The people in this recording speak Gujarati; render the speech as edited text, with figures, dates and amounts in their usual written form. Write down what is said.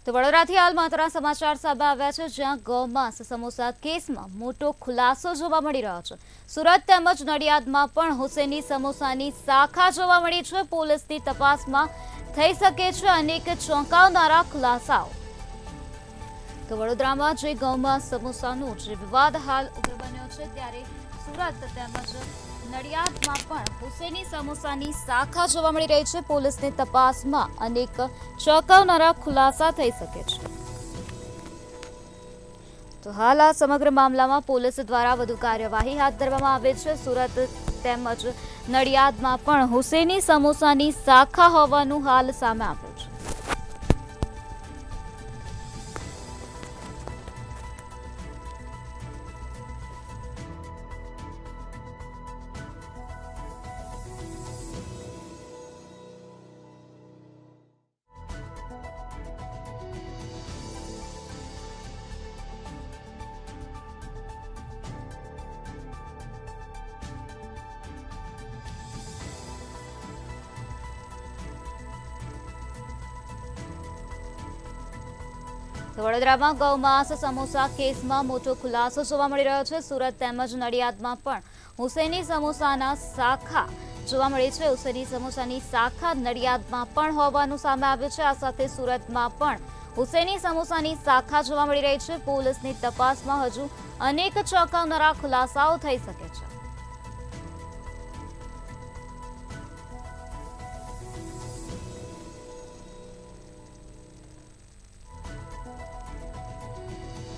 તો વડોદરાથી હાલ મહત્વના સમાચાર સામે આવ્યા છે, જ્યાં ગૌમાંસ સમોસા કેસમાં મોટો ખુલાસો જોવા મળી રહ્યો છે। સુરત તેમજ નડિયાદમાં પણ હુસેની સમોસાની શાખા જોવા મળી છે। પોલીસની તપાસમાં થઈ શકે છે અનેક ચોંકાવનારા ખુલાસાઓ। તો વડોદરામાં જે ગૌમાંસ સમોસાનો જે વિવાદ હાલ ઉગ્ર બન્યો છે, ત્યારે સુરત તેમજ નડિયાદમાં પણ હુસેની સમોસાની શાખા જોવા મળી રહી છે। પોલીસની તપાસમાં અનેક ચોંકાવનારા ખુલાસા થઈ શકે છે। તો હાલ આ સમગ્ર મામલામાં પોલીસ દ્વારા વધુ કાર્યવાહી હાથ ધરવામાં આવે છે। સુરત તેમજ નડિયાદમાં પણ હુસેની સમોસાની શાખા હોવાનું હાલ સામે આવ્યું છે। વડોદરામાં ગૌમાંસ સમોસા કેસમાં મોટો ખુલાસો જોવા મળી રહ્યો છે। સુરત તેમજ નડિયાદમાં પણ હુસેની સમોસાના શાખા જોવા મળી છે। હુસેની સમોસાની શાખા નડિયાદમાં પણ હોવાનું સામે આવ્યું છે। આ સાથે સુરતમાં પણ હુસેની સમોસાની શાખા જોવા મળી રહી છે। પોલીસની તપાસમાં હજુ અનેક ચોંકાવનારા ખુલાસાઓ થઈ શકે છે।